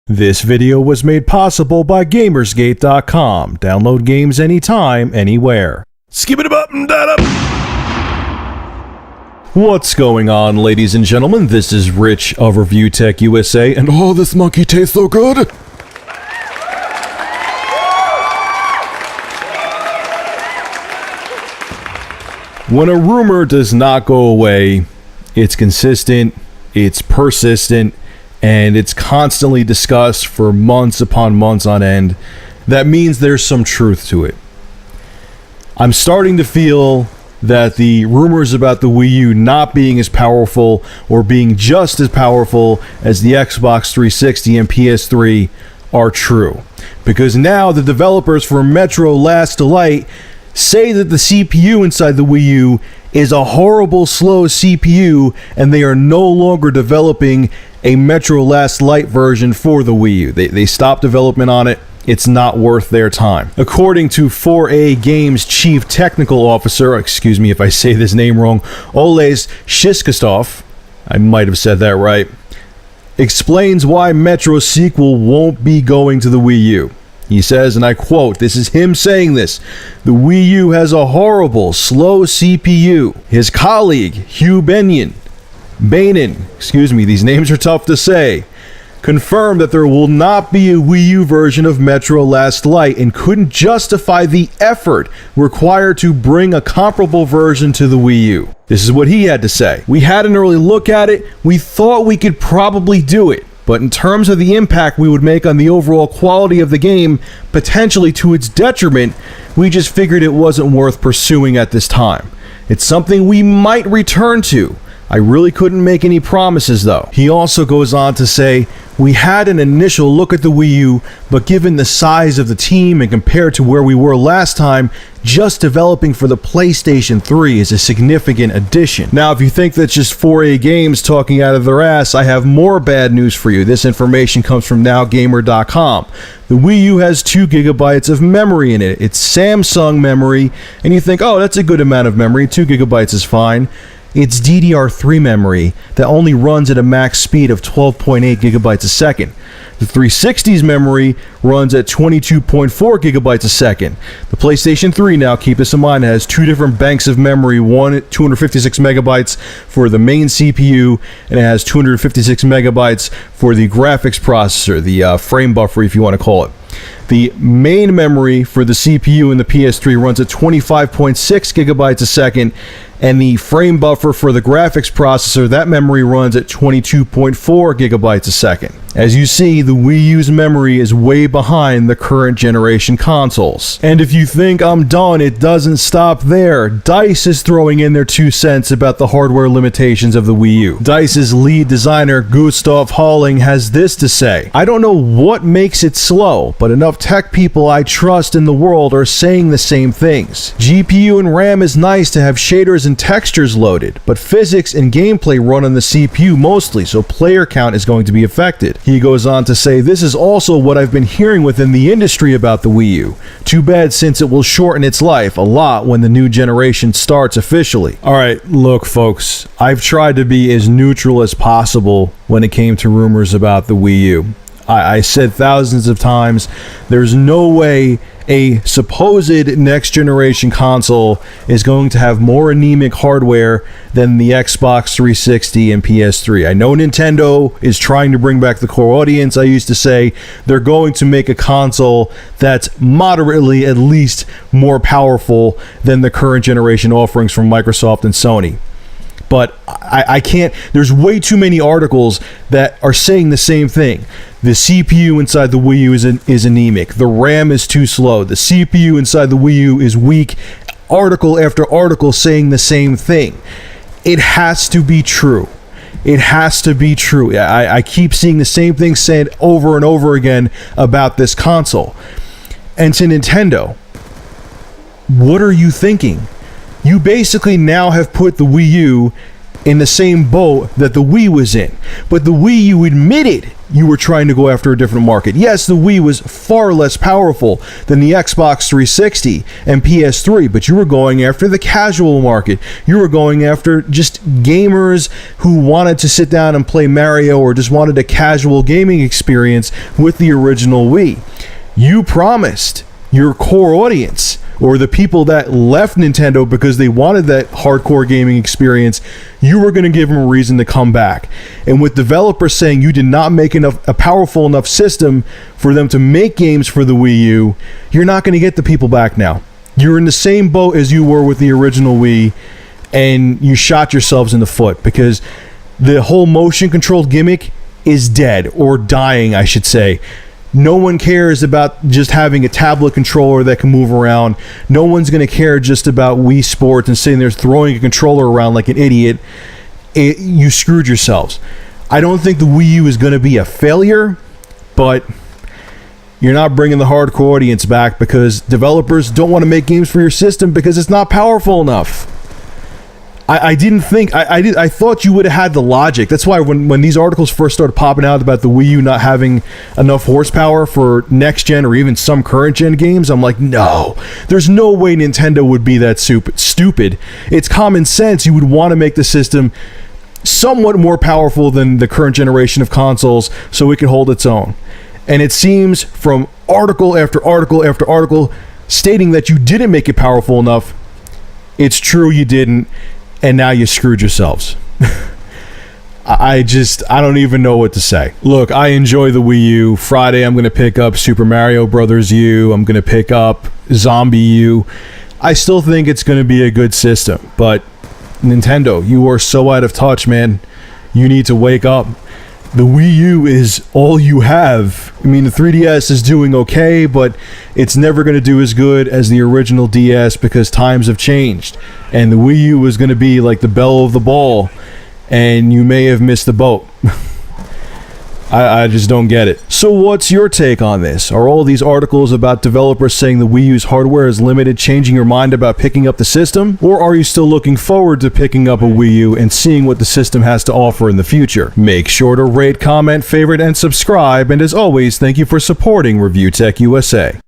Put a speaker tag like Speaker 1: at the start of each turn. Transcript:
Speaker 1: This video was made possible by Gamersgate.com. Download games anytime, anywhere. Skip it up and that up. What's going on, ladies and gentlemen? This is Rich of Review Tech USA, and oh, this monkey tastes so good! When a rumor does not go away, it's consistent, it's persistent, and it's constantly discussed for months upon months on end. That means there's some truth to it. I'm starting to feel that the rumors about the Wii U not being as powerful or being just as powerful as the Xbox 360 and PS3 are true. Because now the developers for Metro Last Light say that the CPU inside the Wii U is a horrible, slow CPU, and they are no longer developing a Metro Last Light version for the Wii U. They stopped development on it. It's not worth their time. According to 4A Games Chief Technical Officer, excuse me if I say this name wrong, Oles Shishkastov, I might have said that right, explains why Metro's sequel won't be going to the Wii U. He says, and I quote, this is him saying this, "The Wii U has a horrible, slow CPU. His colleague, Hugh Bainin, these names are tough to say, confirmed that there will not be a Wii U version of Metro Last Light and couldn't justify the effort required to bring a comparable version to the Wii U." This is what he had to say. "We had an early look at it. We thought we could probably do it. But in terms of the impact we would make on the overall quality of the game, potentially to its detriment, we just figured it wasn't worth pursuing at this time. It's something we might return to. I really couldn't make any promises though." He also goes on to say, "We had an initial look at the Wii U, but given the size of the team and compared to where we were last time, just developing for the PlayStation 3 is a significant addition." Now, if you think that's just 4A Games talking out of their ass, I have more bad news for you. This information comes from NowGamer.com. The Wii U has 2 gigabytes of memory in it. It's Samsung memory, and you think, oh, that's a good amount of memory. 2 gigabytes is fine. It's DDR3 memory that only runs at a max speed of 12.8 gigabytes a second. The 360's memory runs at 22.4 gigabytes a second. The PlayStation 3, now keep this in mind, has 2 different banks of memory, one at 256 megabytes for the main CPU, and it has 256 megabytes for the graphics processor, the frame buffer if you want to call it. The main memory for the CPU in the PS3 runs at 25.6 gigabytes a second, and the frame buffer for the graphics processor, that memory runs at 22.4 gigabytes a second. As you see, the Wii U's memory is way behind the current generation consoles. And if you think I'm done, it doesn't stop there. DICE is throwing in their 2 cents about the hardware limitations of the Wii U. DICE's lead designer, Gustav Holling, has this to say: "I don't know what makes it slow, but enough tech people I trust in the world are saying the same things. GPU and RAM is nice to have shaders and textures loaded, but physics and gameplay run on the CPU mostly, so player count is going to be affected." He goes on to say, "This is also what I've been hearing within the industry about the Wii U. Too bad, since it will shorten its life a lot when the new generation starts officially." Alright, look folks, I've tried to be as neutral as possible when it came to rumors about the Wii U. I said thousands of times, there's no way a supposed next generation console is going to have more anemic hardware than the Xbox 360 and PS3. I know Nintendo is trying to bring back the core audience. I used to say they're going to make a console that's moderately, at least, more powerful than the current generation offerings from Microsoft and Sony. But I can't, there's way too many articles that are saying the same thing. The CPU inside the Wii U is anemic. The RAM is too slow. The CPU inside the Wii U is weak. Article after article saying the same thing. It has to be true. It has to be true. I keep seeing the same thing said over and over again about this console. And to Nintendo, what are you thinking? You basically now have put the Wii U in the same boat that the Wii was in. But the Wii U admitted you were trying to go after a different market. Yes, the Wii was far less powerful than the Xbox 360 and PS3, but you were going after the casual market. You were going after just gamers who wanted to sit down and play Mario or just wanted a casual gaming experience with the original Wii. You promised your core audience, or the people that left Nintendo because they wanted that hardcore gaming experience, you were going to give them a reason to come back. And with developers saying you did not make a powerful enough system for them to make games for the Wii U, you're not going to get the people back now. You're in the same boat as you were with the original Wii, and you shot yourselves in the foot, because the whole motion controlled gimmick is dead, or dying, I should say. No one cares about just having a tablet controller that can move around. No one's going to care just about Wii Sports and sitting there throwing a controller around like an idiot. You screwed yourselves. I don't think the Wii U is going to be a failure, but you're not bringing the hardcore audience back because developers don't want to make games for your system because it's not powerful enough. I didn't think I thought you would have had the logic. That's why when these articles first started popping out about the Wii U not having enough horsepower for next gen or even some current gen games, I'm like, no, there's no way Nintendo would be that stupid. It's common sense. You would want to make the system somewhat more powerful than the current generation of consoles so it can hold its own. And it seems from article after article after article stating that you didn't make it powerful enough. It's true you didn't. And now you screwed yourselves. I don't even know what to say. Look, I enjoy the Wii U. Friday, I'm going to pick up Super Mario Brothers U. I'm going to pick up Zombie U. I still think it's going to be a good system. But Nintendo, you are so out of touch, man. You need to wake up. The Wii U is all you have. I mean, the 3DS is doing okay, but it's never going to do as good as the original DS because times have changed. And the Wii U is going to be like the belle of the ball, and you may have missed the boat. I just don't get it. So what's your take on this? Are all these articles about developers saying the Wii U's hardware is limited changing your mind about picking up the system? Or are you still looking forward to picking up a Wii U and seeing what the system has to offer in the future? Make sure to rate, comment, favorite, and subscribe. And as always, thank you for supporting Review Tech USA.